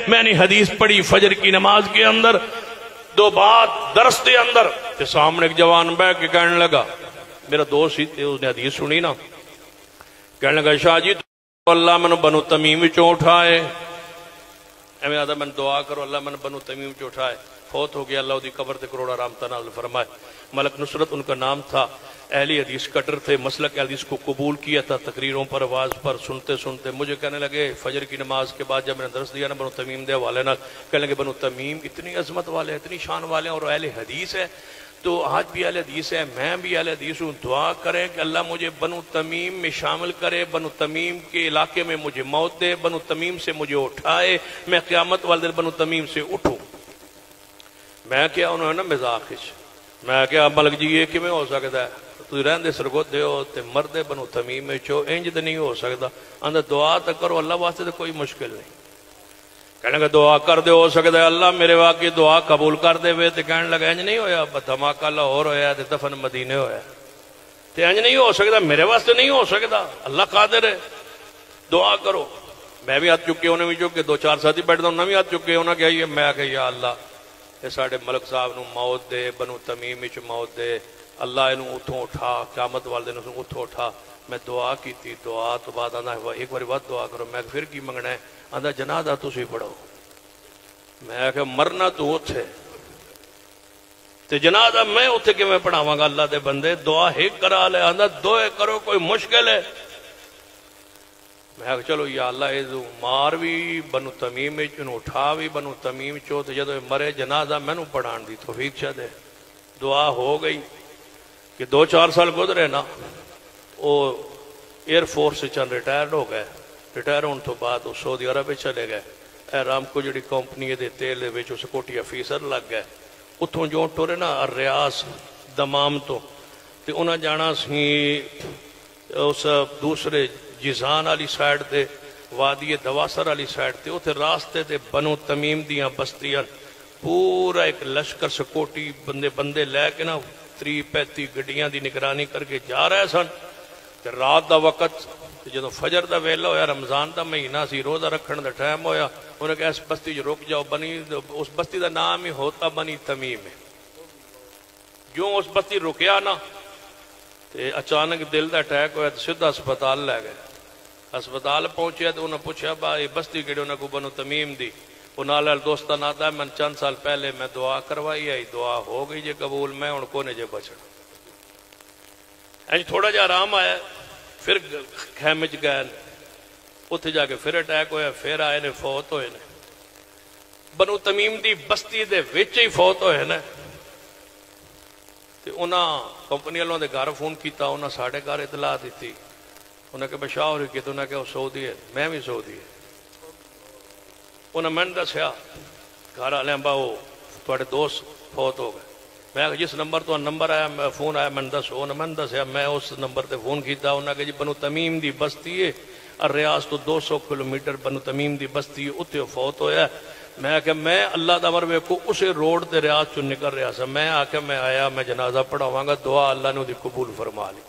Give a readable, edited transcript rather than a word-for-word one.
میں نے حدیث پڑھی فجر کی نماز کے اندر، دو بات درس کے اندر، کہ سامنے ایک جوان بیٹھ کے کہنے لگا، میرا دوست ہی تھے، اس نے حدیث سنی نا، کہنے لگا شاہ جی تو اللہ من بنو تمیم چوں اٹھائے، میں آدھا من دعا کرو اللہ من بنو تمیم چوں اٹھائے، فوت ہو گیا، اللہ دی قبر تے کروڑا رحمتہ نازل فرمائے۔ ملک نصرت ان کا نام تھا، اہل حدیث کٹر تھے، مسلک حدیث کو قبول کیا تھا، تقریروں پر آواز پر سنتے سنتے مجھے کہنے لگے فجر کی نماز کے بعد جب میں نے درس دیا نا بنو تمیم دے حوالے نال، کہنے لگے بنو تمیم اتنی عظمت والے اتنی شان والے اور اہل حدیث ہے، تو آج بھی اہل حدیث ہے، میں بھی اہل حدیث ہوں، دعا کریں کہ اللہ مجھے بنو تمیم میں شامل کرے، بنو تمیم کے علاقے میں مجھے موت دے، بنو تمیم سے مجھے اٹھائے، میں قیامت والے دن بنو تمیم سے اٹھوں۔ میں کیا انہوں نے نا مزاخش، میں کیا ملک جی یہ کیویں ہو سکتا ہے، تو رہندے سرگودے ہو تے مردے بنو تمیم میں چو، انج تے نہیں ہو سکتا، اندر دعا تو کرو اللہ واسطے تو کوئی مشکل نہیں۔ کہنے لگا دعا کر دے، ہو سکتا ہے اللہ میرے واقعی دعا قبول کر دے وے، تے کہنے لگا انج نہیں ہویا، دھماکہ لاہور ہویا تے دفن مدینے ہویا، تے انج نہیں ہو سکتا، میرے واسطے نہیں ہو سکتا، اللہ قادر ہے، دعا کرو۔ میں بھی ہاتھ چکے، انہیں بھی چکے، دو چار ساتھی بیٹھتا انہیں بھی ہاتھ چکے، انہیں کہا یہ میں کہ یا اللہ اے ساڑے ملک صاحب نو موت دے، بنو تمیم وچ موت دے، اللہ انہوں اتھوں اٹھا، قیامت والے دن اتھوں اٹھا۔ میں دعا کی تھی، دعا تو بعد آنا ایک بار بعد دعا کرو، میں پھر کی منگنا ہے، آندھا جنازہ تسی پڑھو، میں کہ مرنا تو اتھے تے جنازہ میں اتھے کہ میں پڑھاواں گا، اللہ دے بندے دعا ایک کرا لے، آندھا دعا کرو کوئی مشکل ہے، میں کہ چلو یا اللہ ایزو مار بھی بنو تمیم چنو اٹھا بھی بنو تمیم چو، تے جدو مرے جنازہ میں نو پڑھان دی توفیق چاہ دے۔ دعا ہو گئی کہ دو چار سال گزرے نا، وہ ایئر فورس سے چند ریٹائرڈ ہو گئے، ریٹائر ہونے تو بعد وہ سعودی عرب میں چلے گئے، احرام کو جڑی کمپنی دے تیل دے وچ سکورٹی افیسر لگ گئے، اتھوں جو ٹورے نا ریاض دمام تو تے انہاں جانا سی اس دوسرے جیزان والی سائڈ تے وادی دواسر والی سائڈ تے، اتھے راستے تے بنو تمیم دیاں بستیاں پورا ایک لشکر سکورٹی بندے لے کے نا 30-35 گڈیاں دی نگرانی کر کے جا رہے سن، تے رات دا وقت جدو فجر دا ویلا ہویا، رمضان دا مہینہ سی، روزہ رکھن دا ٹائم ہویا، انہوں نے کہا اس بستی جو رک جاؤ، اس بستی دا نام ہی ہوتا بنی تمیم ہے۔ جو اس بستی رکیا نا تے اچانک دل دا اٹیک ہویا، سیدھا ہسپتال لے گئے، ہسپتال پہنچے تو انہوں نے پوچھا بھائی بستی کیڑی، انہوں نے بنو تمیم دی، وہ نال دوستان آتا ہے میں چند سال پہلے میں دعا کروائی آئی، دعا ہو گئی جے قبول، میں ان کو نے جے بچنا۔ تھوڑا جا آرام آیا، پھر خیمے چ گئے، اتھے جا کے پھر اٹیک ہویا، پھر آئے نے فوت ہوئے نے، بنو تمیم دی بستی دے وچ ہی فوت ہوئے نے۔ تے انہاں کمپنی والوں دے گھر فون کیتا، انہاں ساڑھے گھر اطلاع دیتی، انہاں کہ بشاہ ہو رہی کی، تو انہاں کہ وہ سعودی ہے، میں بھی سعودی ہے، انہاں میں نے دسیا گھر والے با وہ تھوڑے دوست فوت ہو گئے، میں جس نمبر تو نمبر آیا فون آیا میں نے دسو، انہوں میں نے دسیا، میں اس نمبر تے فون کیتا، انہاں کہ جی بنو تمیم دی بستی ہے، ریاض تو 200 کلومیٹر بنو تمیم دی بستی ہے، اتھے فوت ہویا۔ میں کہ میں اللہ دا امر کو اسے روڈ تے ریاض چوں نکل رہا سا، میں آ کے میں آیا، میں جنازہ پڑھاواں گا، دعا اللہ نے دی قبول فرما لی۔